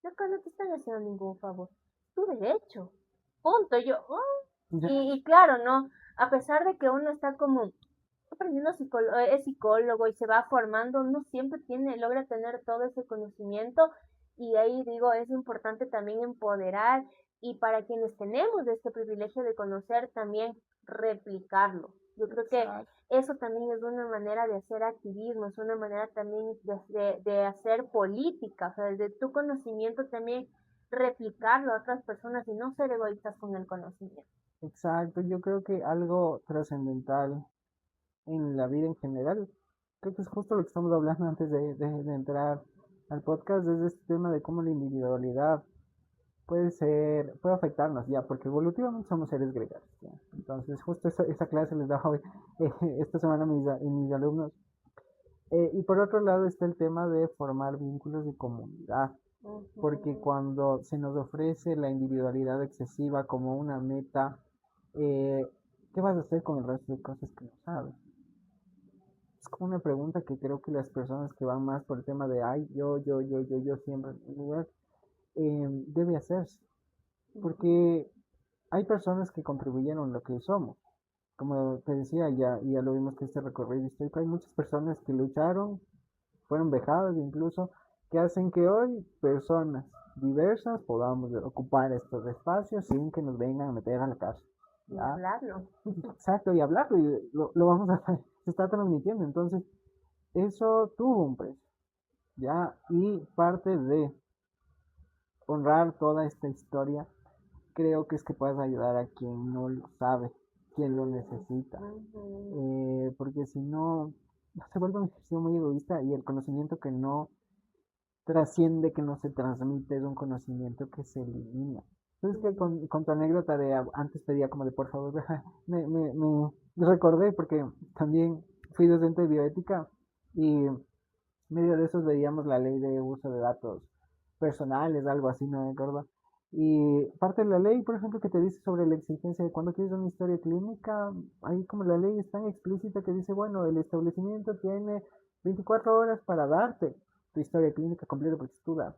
loco, no te están haciendo ningún favor, tu derecho, punto. Yo, oh. Ya, Y claro, ¿no? A pesar de que uno está como aprendiendo es psicólogo y se va formando, no siempre logra tener todo ese conocimiento y ahí digo, es importante también empoderar y para quienes tenemos este privilegio de conocer también replicarlo. Yo creo que exacto. eso también es una manera de hacer activismo, es una manera también de hacer política, o sea, desde tu conocimiento también replicarlo a otras personas y no ser egoístas con el conocimiento. Exacto, yo creo que algo trascendental en la vida en general, creo que es justo lo que estamos hablando antes de entrar al podcast, es este tema de cómo la individualidad puede afectarnos ya, porque evolutivamente somos seres gregarios, ¿ya? Entonces, justo esa clase les daba hoy, esta semana mis alumnos. Y por otro lado está el tema de formar vínculos de comunidad, porque cuando se nos ofrece la individualidad excesiva como una meta, eh, ¿qué vas a hacer con el resto de cosas que no sabes? Es como una pregunta que creo que las personas que van más por el tema de, ay, yo siempre, en lugar, debe hacerse, porque hay personas que contribuyeron a lo que somos. Como te decía, ya lo vimos que este recorrido histórico, hay muchas personas que lucharon, fueron vejadas incluso, que hacen que hoy personas diversas podamos ocupar estos espacios sin que nos vengan a meter a la cárcel. Y ¿Ya? hablarlo. Exacto, y hablarlo, y lo vamos a, se está transmitiendo, entonces eso tuvo un precio, ¿ya? Y parte de honrar toda esta historia, creo que es que puedas ayudar a quien no lo sabe, quien lo necesita. Porque si no, se vuelve un ejercicio muy egoísta y el conocimiento que no trasciende, que no se transmite, es un conocimiento que se elimina. Entonces que con tu anécdota de antes pedía como de por favor, me recordé porque también fui docente de bioética y medio de esos veíamos la ley de uso de datos personales, algo así, no me acuerdo. Y parte de la ley, por ejemplo, que te dice sobre la exigencia de cuando quieres una historia clínica, ahí como la ley es tan explícita que dice, bueno, el establecimiento tiene 24 horas para darte tu historia clínica completa porque tú das.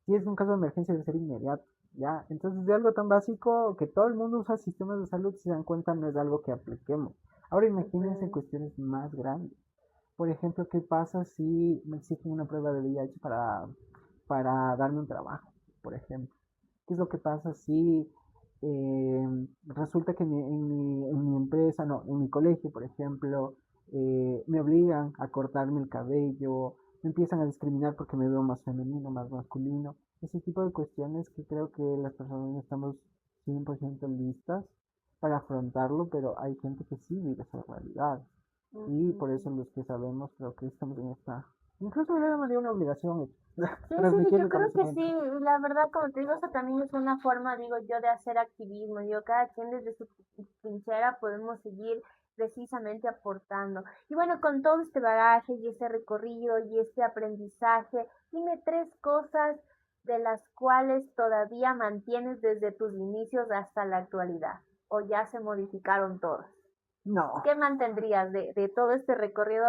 Si es un caso de emergencia debe ser inmediato, ¿ya? Entonces de algo tan básico que todo el mundo usa sistemas de salud, si se dan cuenta, no es algo que apliquemos. Ahora imagínense cuestiones más grandes. Por ejemplo, ¿qué pasa si me exigen una prueba de VIH para darme un trabajo, por ejemplo? ¿Qué es lo que pasa si resulta que en mi empresa, no, en mi colegio, por ejemplo, me obligan a cortarme el cabello, me empiezan a discriminar porque me veo más femenino, más masculino? Ese tipo de cuestiones que creo que las personas no estamos 100% listas para afrontarlo, pero hay gente que sí vive esa realidad. Y por eso los que sabemos creo que estamos en esta... Incluso le llamaría una obligación Sí, sí, transmitir yo el creo que sí, conocimiento. y la verdad, como te digo, eso también es una forma, digo yo, de hacer activismo. Yo, cada quien desde su trinchera podemos seguir precisamente aportando. Y bueno, con todo este bagaje y este recorrido y este aprendizaje, dime tres cosas de las cuales todavía mantienes desde tus inicios hasta la actualidad, o ya se modificaron todas. No, ¿Qué mantendrías de todo este recorrido,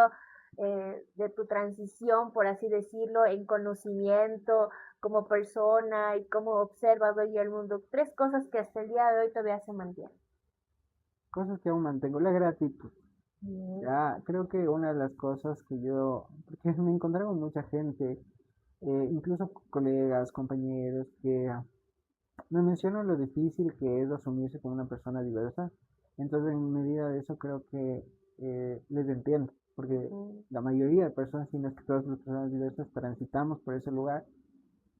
de tu transición, por así decirlo, en conocimiento, como persona y cómo observas hoy el mundo? Tres cosas que hasta el día de hoy todavía se mantienen. cosas que aún mantengo. La gratitud. Bien. Ya, creo que una de las cosas que yo, porque me encontré con mucha gente, incluso colegas, compañeros, que me mencionan lo difícil que es asumirse como una persona diversa. Entonces, en medida de eso, creo que les entiendo, porque Ujú. la mayoría de personas, si no es que todas las personas diversas, transitamos por ese lugar.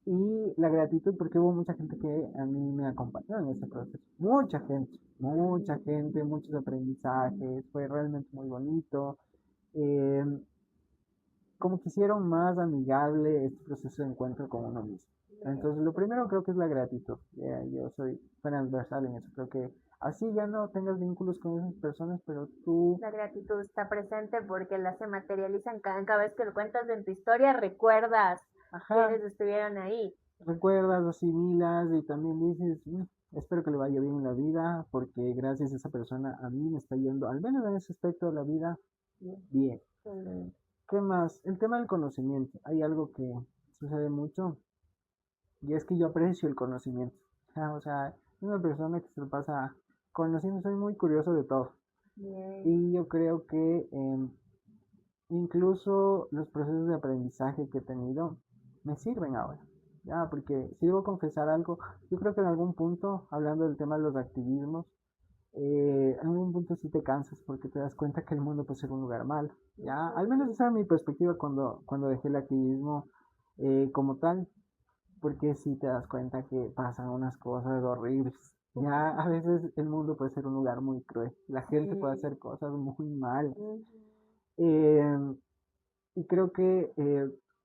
Y la gratitud porque hubo mucha gente que a mí me acompañó en ese proceso. Mucha gente, muchos aprendizajes, fue realmente muy bonito. Eh, Como que hicieron más amigable este proceso de encuentro con uno mismo. Entonces, lo primero creo que es la gratitud. Yo soy transversal en eso. Creo que así ya no tengas vínculos con esas personas, pero tú, La gratitud está presente porque la se materializa en cada vez que lo cuentas en tu historia, recuerdas ajá, quienes estuvieron ahí. recuerdas, asimilas y también dices, espero que le vaya bien en la vida, porque gracias a esa persona a mí me está yendo, al menos en ese aspecto de la vida, bien. Mm. ¿Qué más? El tema del conocimiento. Hay algo que sucede mucho y es que yo aprecio el conocimiento. O sea, soy una persona que se lo pasa conociendo, soy muy curioso de todo. Bien. Y yo creo que incluso los procesos de aprendizaje que he tenido me sirven ahora. Ya, porque si debo confesar algo, yo creo que en algún punto, hablando del tema de los activismos, en algún punto sí te cansas porque te das cuenta que el mundo puede ser un lugar malo. Ya, al menos esa era mi perspectiva cuando dejé el activismo como tal, porque sí te das cuenta que pasan unas cosas horribles. Ya, a veces el mundo puede ser un lugar muy cruel, la gente puede Sí. hacer cosas muy malas. Ujú. Eh, y creo que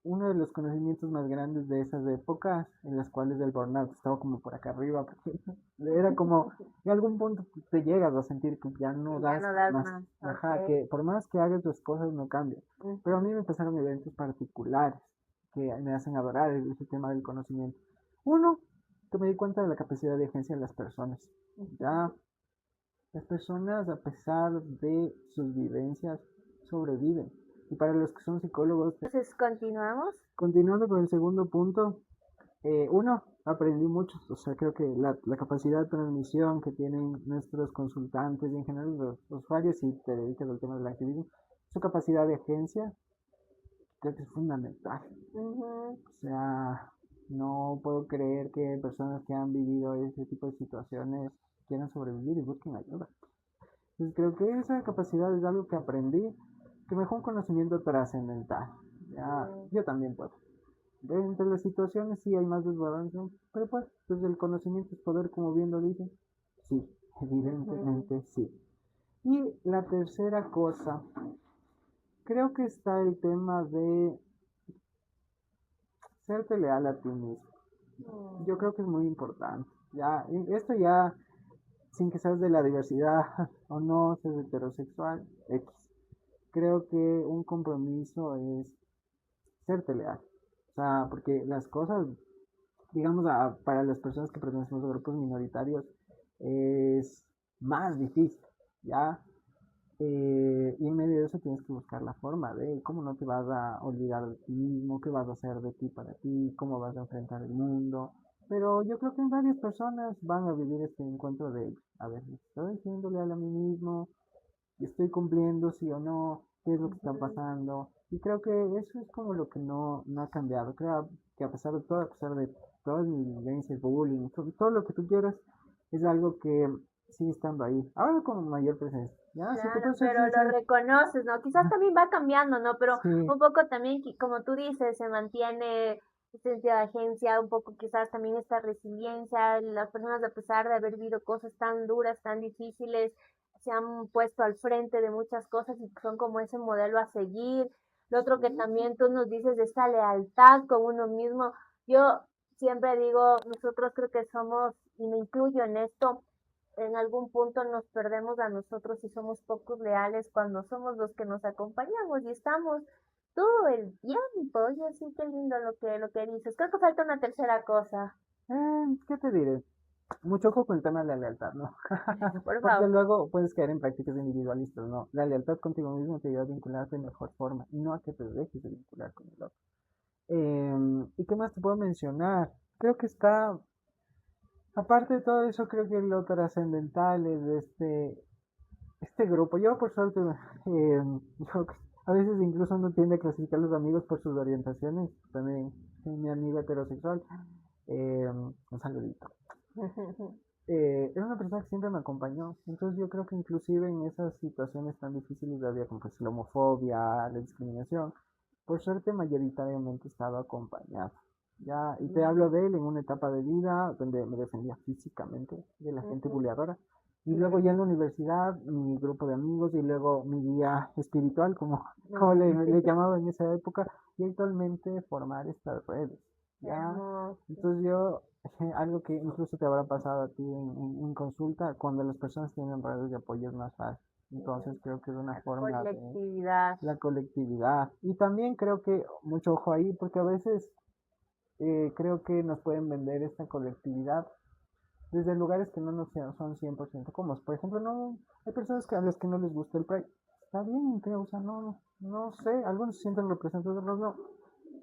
uno de los conocimientos más grandes de esas épocas, en las cuales el burnout estaba como por acá arriba, porque era como, en algún punto te llegas a sentir que ya no Que ya das no das más. más. Ajá, Ok. que por más que hagas las cosas no cambian. Pero a mí me pasaron eventos particulares que me hacen adorar ese tema del conocimiento. Uno, que me di cuenta de la capacidad de agencia de las personas. Ya, las personas, a pesar de sus vivencias, sobreviven. Y para los que son psicólogos, Entonces, continuamos. continuando con el segundo punto, uno, aprendí mucho, o sea, creo que la capacidad de transmisión que tienen nuestros consultantes y en general los usuarios, si te dedicas al tema del activismo, su capacidad de agencia, creo que es fundamental. Ujú. O sea, no puedo creer que personas que han vivido ese tipo de situaciones quieran sobrevivir y busquen ayuda. Entonces creo que esa capacidad es algo que aprendí, que me dejó un conocimiento trascendental. Ya, Bien. yo también puedo. entre las situaciones sí hay más desbalance, pero pues el conocimiento es poder, como bien lo dicen. Sí, evidentemente sí. Y la tercera cosa, creo que está el tema de serte leal a ti mismo. Yo creo que es muy importante. Ya, esto ya, sin que seas de la diversidad o no, seas heterosexual, X. Creo que un compromiso es serte leal. O sea, porque las cosas, digamos, para las personas que pertenecemos a grupos minoritarios, es más difícil, ¿ya? Y en medio de eso tienes que buscar la forma de cómo no te vas a olvidar de ti mismo, qué vas a hacer de ti para ti, cómo vas a enfrentar el mundo. Pero yo creo que en varias personas van a vivir este encuentro de, a ver, estoy siendo leal a mí mismo, estoy cumpliendo sí o no, qué es lo que está pasando. Y creo que eso es como lo que no ha cambiado. Creo que a pesar de todo, a pesar de todas mis vivencias, bullying, todo lo que tú quieras, es algo que sigue estando ahí. Ahora con mayor presencia. Ya, si te Claro, puedo ser pero lo sincero. reconoces, ¿no? Quizás Ajá, también va cambiando, ¿no? Pero sí. un poco también, como tú dices, se mantiene este sentido de agencia, un poco quizás también esta resiliencia, las personas a pesar de haber vivido cosas tan duras, tan difíciles, se han puesto al frente de muchas cosas y son como ese modelo a seguir. Lo otro que también tú nos dices de esta lealtad con uno mismo. Yo siempre digo, nosotros creo que somos, y me incluyo en esto, en algún punto nos perdemos a nosotros y somos pocos leales cuando somos los que nos acompañamos y estamos todo el tiempo. Oye, sí, qué lindo lo que dices. Creo que falta una tercera cosa. ¿Qué te diré? Mucho ojo con el tema de la lealtad, ¿no? Por Porque favor. luego puedes caer en prácticas individualistas, ¿no? La lealtad contigo mismo te ayuda a vincularte de mejor forma y no a que te dejes de vincular con el otro. ¿Y qué más te puedo mencionar? Creo que está, aparte de todo eso, creo que lo trascendental es de este grupo. Yo por suerte, yo a veces incluso no tiende a clasificar a los amigos por sus orientaciones. También mi amigo heterosexual, un saludito. Era una persona que siempre me acompañó. Entonces yo creo que inclusive en esas situaciones tan difíciles había como pues la homofobia, la discriminación, por suerte mayoritariamente estaba acompañado. Ya, y te hablo de él en una etapa de vida donde me defendía físicamente de la gente buleadora. Y luego ya en la universidad, mi grupo de amigos y luego mi guía espiritual, como le llamaba en esa época, y actualmente formar estas redes. Ya, Hermoso. entonces yo, algo que incluso te habrá pasado a ti en consulta, cuando las personas tienen redes de apoyo es más fácil. Entonces creo que es una forma de Colectividad. la colectividad. Y también creo que, mucho ojo ahí, porque a veces creo que nos pueden vender esta colectividad desde lugares que no nos son 100% cómodos. Por ejemplo, no hay personas a las que no les gusta el Pride. Está bien, creo, o sea, no sé, algunos se sienten representados, otros no.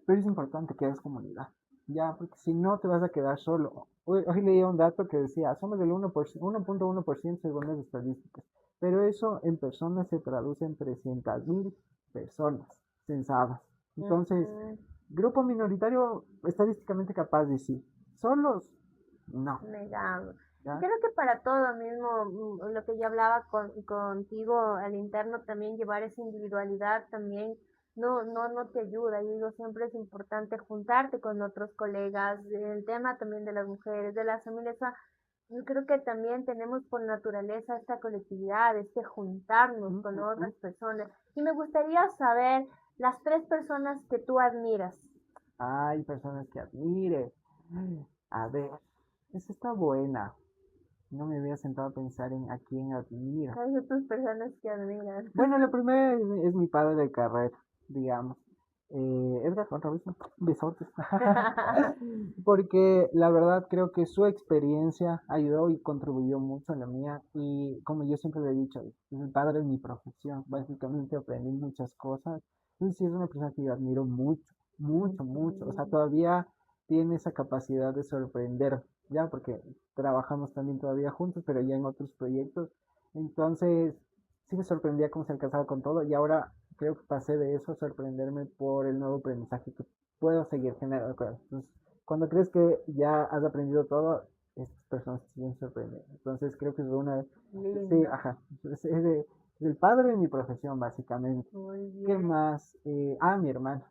Pero es importante que hagas comunidad, ya, porque si no te vas a quedar solo. Hoy leía un dato que decía, somos del 1.1% según las estadísticas, pero eso en personas se traduce en 300.000 personas censadas. Entonces, Ujú. grupo minoritario estadísticamente capaz de sí, solos, no, Negado. Y ¿ya? creo que para todo mismo, lo que yo hablaba contigo al interno, también llevar esa individualidad también no te ayuda. Yo digo, siempre es importante juntarte con otros colegas, el tema también de las mujeres, de las familias. Yo creo que también tenemos por naturaleza esta colectividad, este juntarnos Mm, con mm, otras mm. personas. Y me gustaría saber las tres personas que tú admiras. Hay personas que admire. A ver, esa está buena. No me había sentado a pensar en a quién admiro. ¿Cuáles son tus personas que admiras? Bueno, la primera es mi padre de carrera, digamos. Edgar, otra vez, ¿no? Besotes. Porque la verdad creo que su experiencia ayudó y contribuyó mucho a la mía. Y como yo siempre le he dicho, es el padre de mi profesión. Básicamente aprendí muchas cosas. Entonces sí es una persona que yo admiro mucho, mucho, mucho. O sea, Ujú. todavía tiene esa capacidad de sorprender, ya, porque trabajamos también todavía juntos, pero ya en otros proyectos. Entonces, sí me sorprendía cómo se alcanzaba con todo y ahora creo que pasé de eso a sorprenderme por el nuevo aprendizaje que puedo seguir generando. Entonces, cuando crees que ya has aprendido todo, estas personas te siguen sorprendiendo. Entonces, creo que es una... Sí, Lindo. ajá. Es el padre de mi profesión, básicamente. Muy ¿Qué bien. más? Mi hermano.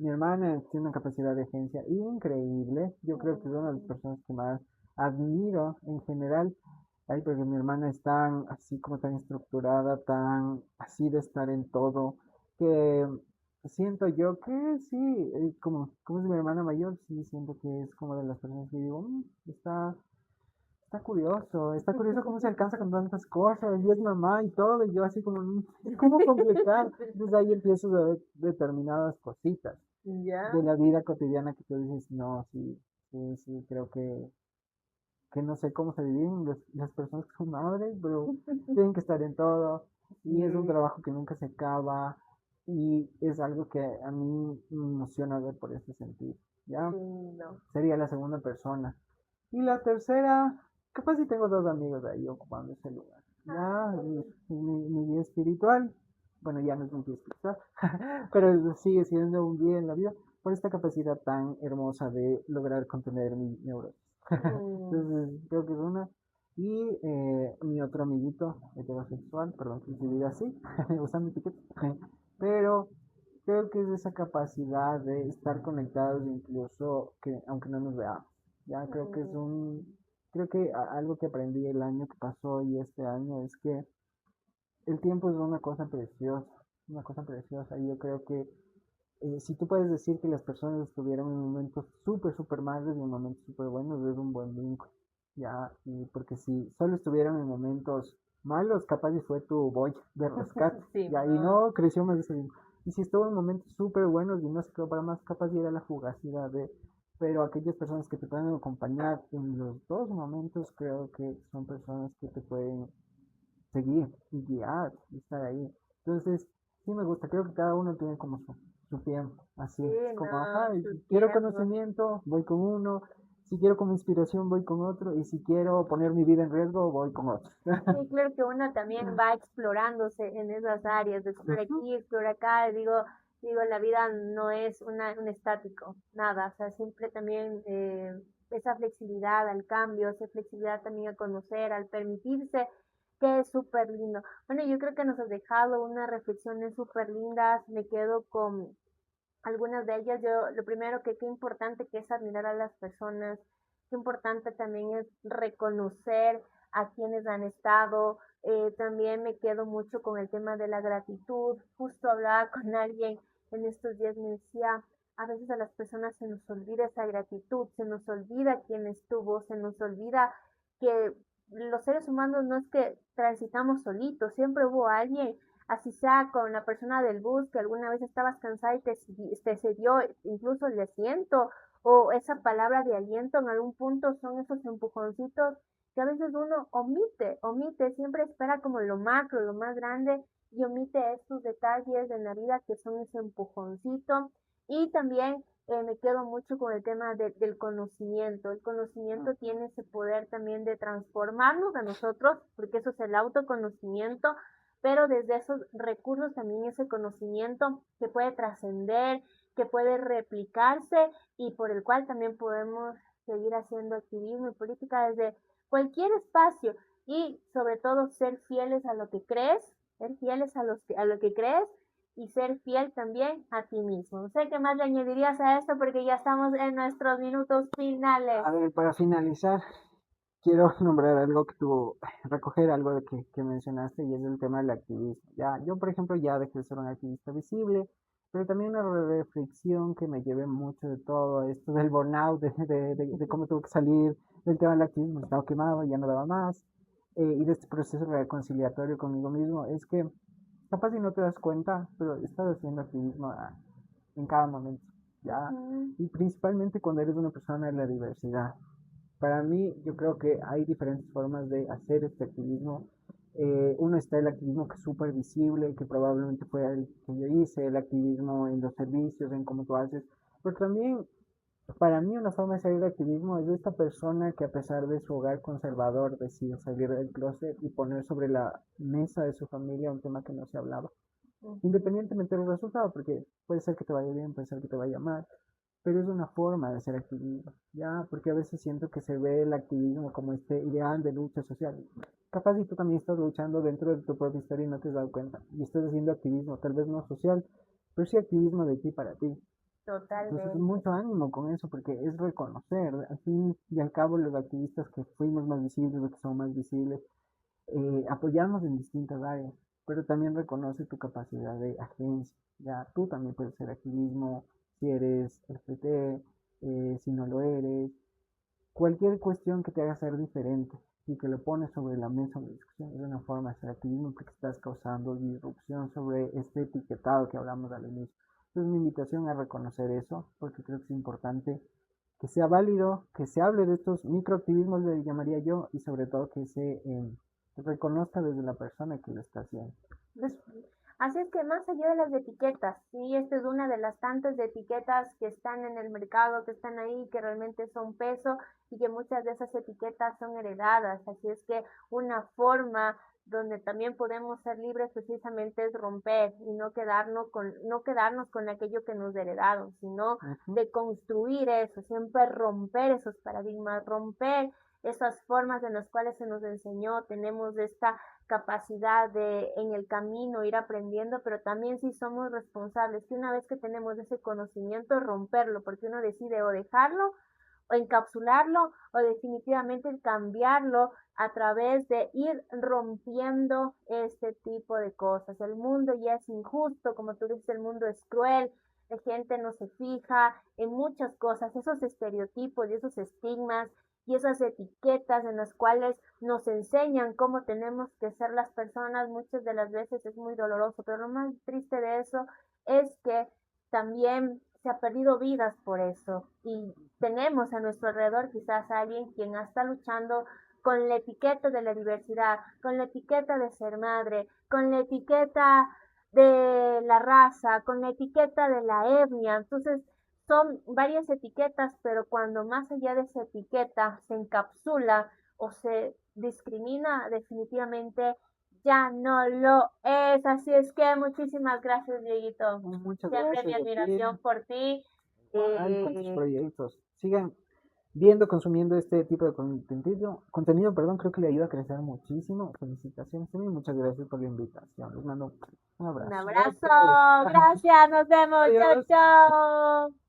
mi hermana tiene una capacidad de agencia increíble. Yo creo que es una de las personas que más admiro en general. Ay, porque mi hermana es tan así como tan estructurada, tan así de estar en todo, que siento yo que sí, como es mi hermana mayor, sí siento que es como de las personas que digo, está curioso cómo se alcanza con tantas cosas, y es mamá y todo, y yo así como, es como complicado. Entonces ahí empiezo a ver determinadas cositas de Ya. la vida cotidiana que tú dices, no, sí, sí, sí, creo que no sé cómo se dividen las personas que son madres, pero tienen que estar en todo, y es un Sí, trabajo que nunca se acaba, y es algo que a mí me emociona ver por ese sentido, ¿ya? sí, no. Sería la segunda persona. Y la tercera, capaz si tengo dos amigos ahí ocupando ese lugar. Ya, mi guía espiritual, bueno, ya no es mi guía espiritual, pero sigue siendo un guía en la vida por esta capacidad tan hermosa de lograr contener mi neurosis. Mm, Entonces, creo que es una. Y mi otro amiguito heterosexual, perdón que se diga así, usando etiqueta, pero creo que es esa capacidad de estar conectados incluso que aunque no nos veamos. Ya creo que mm, creo que algo que aprendí el año que pasó y este año es que el tiempo es una cosa preciosa y yo creo que si tú puedes decir que las personas estuvieron en momentos súper, súper malos y en momentos súper buenos, es un buen vínculo. Ya, y porque si solo estuvieron en momentos malos, capaz y fue tu boy de rescate. sí, Ya, y no. no creció más ese vínculo. Y si estuvo en momentos súper buenos y no se quedó para más, capaz y era la fugacidad de. Pero aquellas personas que te pueden acompañar en los dos momentos, creo que son personas que te pueden seguir y guiar y estar ahí. Entonces, sí me gusta, creo que cada uno tiene como su tiempo, así, Sí, es como, no, ajá, y su si quiero tiempo. conocimiento, voy con uno, si quiero como inspiración, voy con otro, y si quiero poner mi vida en riesgo, voy con otro. Sí, claro que uno también va explorándose en esas áreas, de explora Ujú. aquí, explora acá, digo, la vida no es un estático, nada, o sea, siempre también esa flexibilidad al cambio, esa flexibilidad también a conocer, al permitirse, que es súper lindo. Bueno, yo creo que nos has dejado unas reflexiones súper lindas, me quedo con algunas de ellas. Yo, lo primero que qué importante que es admirar a las personas, qué importante también es reconocer a quienes han estado. También me quedo mucho con el tema de la gratitud. Justo hablaba con alguien en estos días, me decía, a veces a las personas se nos olvida esa gratitud, se nos olvida quién estuvo, se nos olvida que los seres humanos no es que transitamos solitos, siempre hubo alguien, así sea con la persona del bus que alguna vez estabas cansada y te cedió incluso el asiento o esa palabra de aliento en algún punto son esos empujoncitos que a veces uno omite, siempre espera como lo macro, lo más grande y omite estos detalles en la vida que son ese empujoncito. Y también me quedo mucho con el tema del conocimiento. El conocimiento tiene ese poder también de transformarnos a nosotros, porque eso es el autoconocimiento, pero desde esos recursos también ese conocimiento que puede trascender, que puede replicarse y por el cual también podemos seguir haciendo activismo y política desde cualquier espacio y sobre todo ser fieles a lo que crees, ser fieles a lo que crees y ser fiel también a ti mismo. No sé qué más le añadirías a esto porque ya estamos en nuestros minutos finales. A ver, para finalizar, quiero nombrar algo que tuvo, recoger algo de que mencionaste y es el tema del activismo. Ya, yo por ejemplo ya dejé de ser un activista visible, pero también una reflexión que me llevé mucho de todo esto del burnout, de cómo tuve que salir del tema del activismo, estaba quemado, ya no daba más, y de este proceso reconciliatorio conmigo mismo, es que capaz si no te das cuenta, pero estás haciendo activismo en cada momento, ya, Uh-huh. y principalmente cuando eres una persona de la diversidad. Para mí, yo creo que hay diferentes formas de hacer este activismo. Uno está el activismo que es súper visible, que probablemente fue el que yo hice, el activismo en los servicios, en cómo tú haces. Pero también, para mí, una forma de salir del activismo es de esta persona que a pesar de su hogar conservador decide salir del closet y poner sobre la mesa de su familia un tema que no se hablaba, Uh-huh. independientemente del resultado, porque puede ser que te vaya bien, puede ser que te vaya mal, pero es una forma de hacer activismo, ya, porque a veces siento que se ve el activismo como este ideal de lucha social. Capaz si tú también estás luchando dentro de tu propia historia y no te has dado cuenta, y estás haciendo activismo, tal vez no social, pero sí activismo de ti para ti. Entonces, Totalmente. mucho ánimo con eso, porque es reconocer, al fin y al cabo, los activistas que fuimos más visibles, los que son más visibles, apoyarnos en distintas áreas, pero también reconoce tu capacidad de agencia. Ya tú también puedes hacer activismo si eres FT, si no lo eres, cualquier cuestión que te haga ser diferente y que lo pones sobre la mesa de discusión es una forma de hacer activismo porque estás causando disrupción sobre este etiquetado que hablamos al inicio. Entonces mi invitación es reconocer eso porque creo que es importante que sea válido, que se hable de estos microactivismos, le llamaría yo, y sobre todo que se reconozca desde la persona que lo está haciendo. Pues, así es que más allá de las etiquetas, sí, esta es una de las tantas etiquetas que están en el mercado, que están ahí, que realmente son peso y que muchas de esas etiquetas son heredadas. Así es que una forma donde también podemos ser libres precisamente es romper y no quedarnos con aquello que nos heredaron, sino Ujú. de construir eso, siempre romper esos paradigmas, romper esas formas en las cuales se nos enseñó, tenemos esta capacidad de en el camino ir aprendiendo, pero también si somos responsables, que una vez que tenemos ese conocimiento, romperlo, porque uno decide o dejarlo o encapsularlo o definitivamente cambiarlo a través de ir rompiendo este tipo de cosas. El mundo ya es injusto, como tú dices, el mundo es cruel, la gente no se fija en muchas cosas, esos estereotipos y esos estigmas y esas etiquetas en las cuales nos enseñan cómo tenemos que ser las personas, muchas de las veces es muy doloroso, pero lo más triste de eso es que también se ha perdido vidas por eso y tenemos a nuestro alrededor quizás a alguien quien está luchando con la etiqueta de la diversidad, con la etiqueta de ser madre, con la etiqueta de la raza, con la etiqueta de la etnia. Entonces, son varias etiquetas, pero cuando más allá de esa etiqueta se encapsula o se discrimina, definitivamente ya no lo es. Así es que muchísimas gracias, Dieguito. Muchas Siempre mi gracias a ti. admiración por ti. Igual con tus proyectos. Sigan viendo, consumiendo este tipo de contenido, perdón, creo que le ayuda a crecer muchísimo. Felicitaciones también, muchas gracias por la invitación. Les mando un Un abrazo. abrazo, gracias, nos vemos, chao, Adiós. chao.